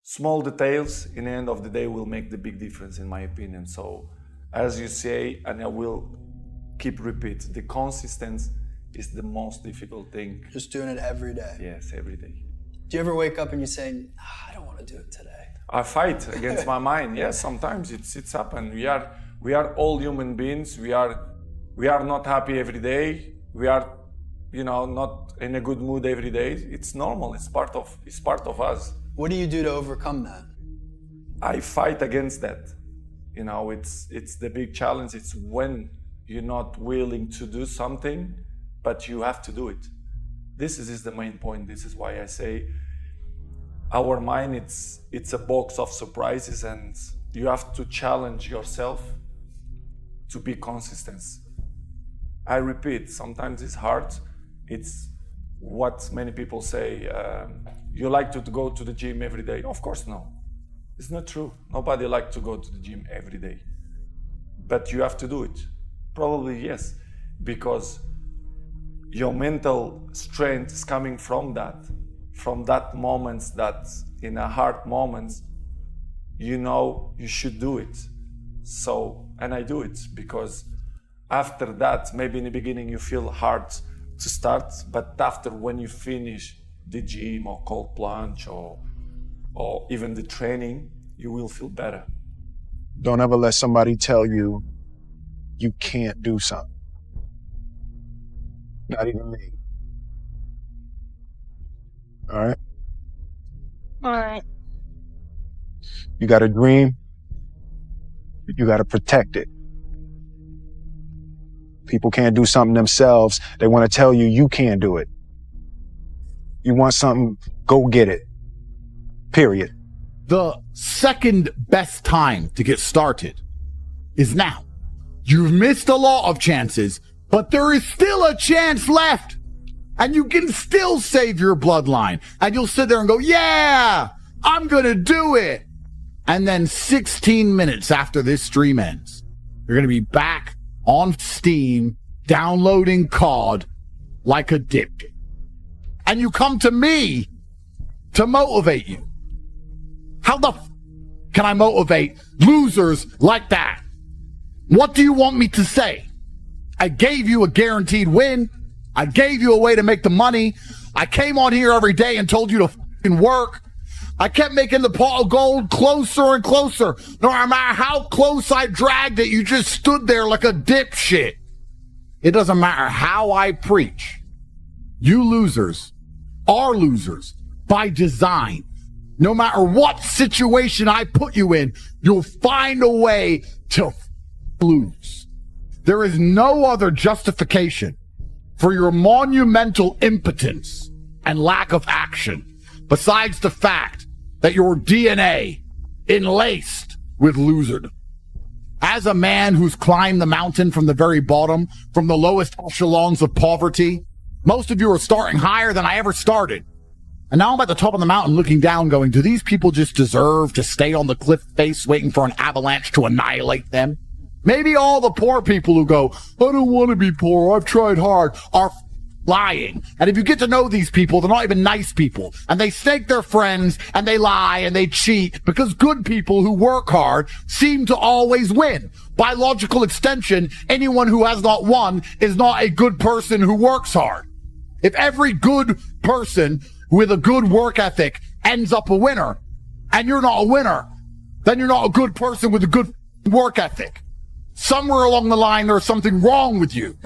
small details in the end of the day will make the big difference, in my opinion. So as you say, and I will keep repeat, the consistency is the most difficult thing. Just doing it every day. Yes, every day. Do you ever wake up and you say, I don't want to do it today? I fight against my mind. Yes, sometimes it's happened. We are all human beings. We are not happy every day. We are, not in a good mood every day. It's normal. It's part of us. What do you do to overcome that? I fight against that. It's the big challenge. It's when you're not willing to do something, but you have to do it. This is the main point. This is why I say our mind, it's a box of surprises, and you have to challenge yourself to be consistent. I repeat, sometimes it's hard. It's what many people say, you like to go to the gym every day. Of course, no. It's not true. Nobody likes to go to the gym every day. But you have to do it. Probably yes, because your mental strength is coming from that moments, that in a hard moments, you should do it. So, and I do it because after that, maybe in the beginning you feel hard to start, but after when you finish the gym or cold plunge or even the training, you will feel better. Don't ever let somebody tell you you can't do something. Not even me. All right? All right. You got a dream, you got to protect it. People can't do something themselves. They want to tell you you can't do it. You want something, go get it. Period. The second best time to get started is now. You've missed a lot of chances, but there is still a chance left. And you can still save your bloodline. And you'll sit there and go, yeah, I'm going to do it. And then 16 minutes after this stream ends, you're going to be back on Steam, downloading COD like a dipshit. And you come to me to motivate you. How the can I motivate losers like that? What do you want me to say? I gave you a guaranteed win. I gave you a way to make the money. I came on here every day and told you to fucking work. I kept making the pot of gold closer and closer. No matter how close I dragged it, you just stood there like a dipshit. It doesn't matter how I preach. You losers are losers by design. No matter what situation I put you in, you'll find a way to lose. There is no other justification for your monumental impotence and lack of action besides the fact that your DNA enlaced with loserdom. As a man who's climbed the mountain from the very bottom, from the lowest echelons of poverty, most of you are starting higher than I ever started. And now I'm at the top of the mountain looking down going, do these people just deserve to stay on the cliff face waiting for an avalanche to annihilate them? Maybe all the poor people who go, I don't want to be poor, I've tried hard, are lying. And if you get to know these people, they're not even nice people. And they snake their friends, and they lie, and they cheat, because good people who work hard seem to always win. By logical extension, anyone who has not won is not a good person who works hard. If every good person with a good work ethic ends up a winner, and you're not a winner, then you're not a good person with a good work ethic. Somewhere along the line, there's something wrong with you.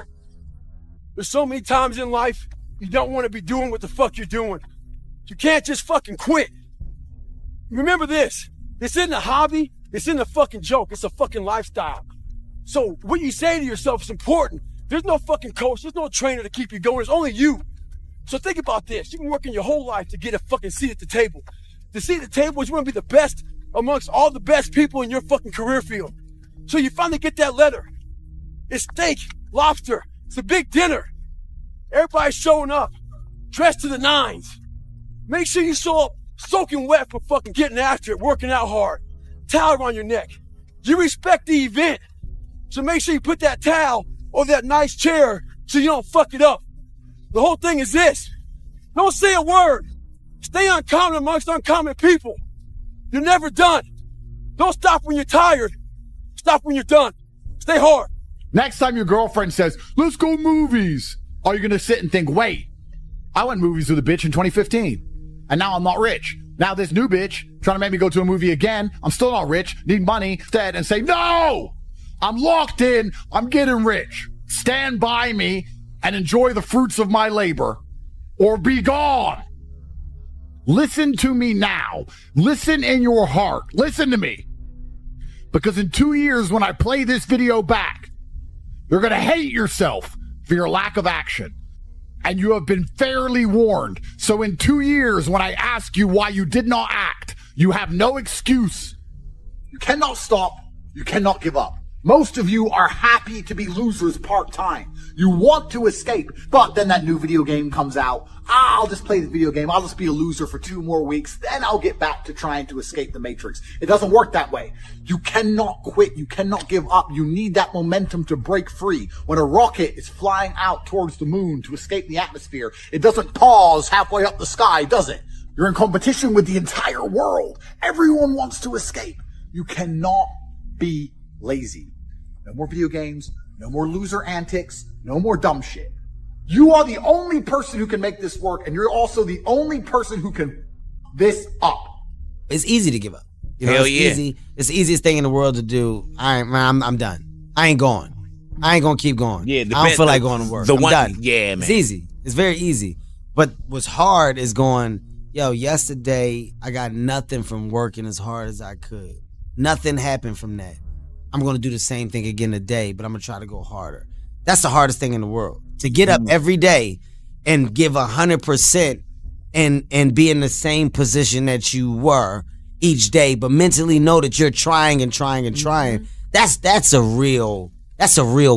There's so many times in life you don't want to be doing what the fuck you're doing. You can't just fucking quit. Remember this. This isn't a hobby. This isn't a fucking joke. It's a fucking lifestyle. So what you say to yourself is important. There's no fucking coach. There's no trainer to keep you going. It's only you. So think about this. You've been working your whole life to get a fucking seat at the table. The seat at the table is you want to be the best amongst all the best people in your fucking career field. So you finally get that letter. It's steak, lobster. It's a big dinner. Everybody's showing up, dressed to the nines. Make sure you show up soaking wet from fucking getting after it, working out hard. Towel around your neck. You respect the event. So make sure you put that towel over that nice chair so you don't fuck it up. The whole thing is this. Don't say a word. Stay uncommon amongst uncommon people. You're never done. Don't stop when you're tired. Stop when you're done. Stay hard. Next time your girlfriend says, let's go movies, are you going to sit and think, wait, I went movies with a bitch in 2015 and now I'm not rich. Now this new bitch trying to make me go to a movie again. I'm still not rich, need money instead, and say, no, I'm locked in. I'm getting rich. Stand by me and enjoy the fruits of my labor or be gone. Listen to me now. Listen in your heart. Listen to me. Because in 2 years, when I play this video back, you're going to hate yourself for your lack of action. And you have been fairly warned. So in 2 years, when I ask you why you did not act, you have no excuse. You cannot stop. You cannot give up. Most of you are happy to be losers part-time. You want to escape, but then that new video game comes out. I'll just play the video game. I'll just be a loser for 2 more weeks. Then I'll get back to trying to escape the matrix. It doesn't work that way. You cannot quit. You cannot give up. You need that momentum to break free. When a rocket is flying out towards the moon to escape the atmosphere, it doesn't pause halfway up the sky, does it? You're in competition with the entire world. Everyone wants to escape. You cannot be lazy. No more video games, no more loser antics, no more dumb shit. You are the only person who can make this work, and you're also the only person who can this up. It's easy to give up. You know, Hell it's yeah. easy. It's the easiest thing in the world to do. I'm done. I ain't going. I ain't gonna keep going. Yeah, I don't feel like going to work. I'm done. Yeah, man. It's easy. It's very easy. But what's hard is going, yo, yesterday I got nothing from working as hard as I could. Nothing happened from that. I'm going to do the same thing again today, but I'm going to try to go harder. That's the hardest thing in the world. To get up every day and give 100% and be in the same position that you were each day, but mentally know that you're trying and trying and trying. That's a real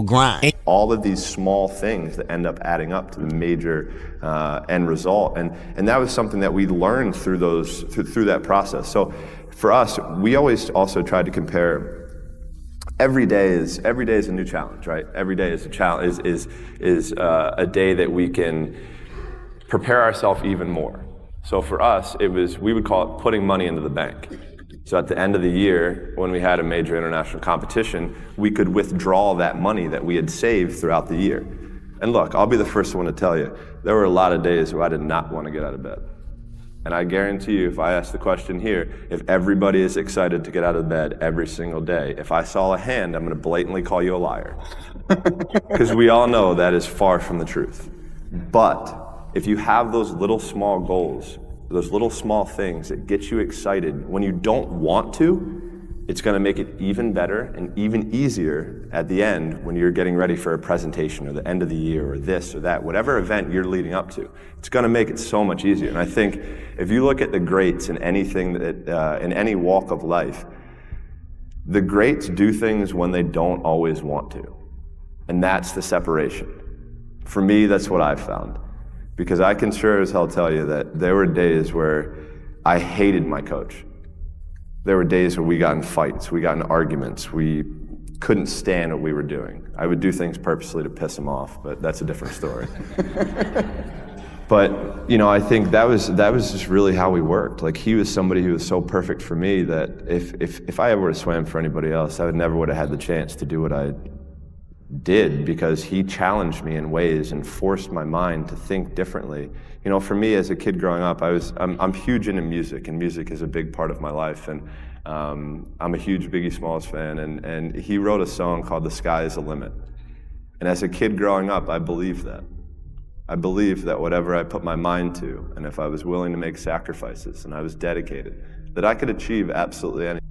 grind. All of these small things that end up adding up to the major end result, and that was something that we learned through that process. So for us, we always also tried to compare. Every day is a new challenge, right? Every day is a challenge, is a day that we can prepare ourselves even more. So for us, we would call it putting money into the bank. So at the end of the year, when we had a major international competition, we could withdraw that money that we had saved throughout the year. And look, I'll be the first one to tell you, there were a lot of days where I did not want to get out of bed. And I guarantee you, if I ask the question here, if everybody is excited to get out of bed every single day, if I saw a hand, I'm going to blatantly call you a liar. Because we all know that is far from the truth. But if you have those little small goals, those little small things that get you excited when you don't want to, it's going to make it even better and even easier at the end when you're getting ready for a presentation or the end of the year or this or that, whatever event you're leading up to. It's going to make it so much easier. And I think if you look at the greats in anything that, in any walk of life, the greats do things when they don't always want to. And that's the separation. For me, that's what I've found. Because I can sure as hell tell you that there were days where I hated my coach. There were days where we got in fights, we got in arguments, we couldn't stand what we were doing. I would do things purposely to piss him off, but that's a different story. But, you know, I think that was just really how we worked. Like, he was somebody who was so perfect for me that if I ever would have swam for anybody else, I never would have had the chance to do what I did, because he challenged me in ways and forced my mind to think differently. You know, for me as a kid growing up, I'm huge into music, and music is a big part of my life. And I'm a huge Biggie Smalls fan, and he wrote a song called "The Sky Is the Limit." And as a kid growing up, I believed that. I believed that whatever I put my mind to, and if I was willing to make sacrifices and I was dedicated, that I could achieve absolutely anything.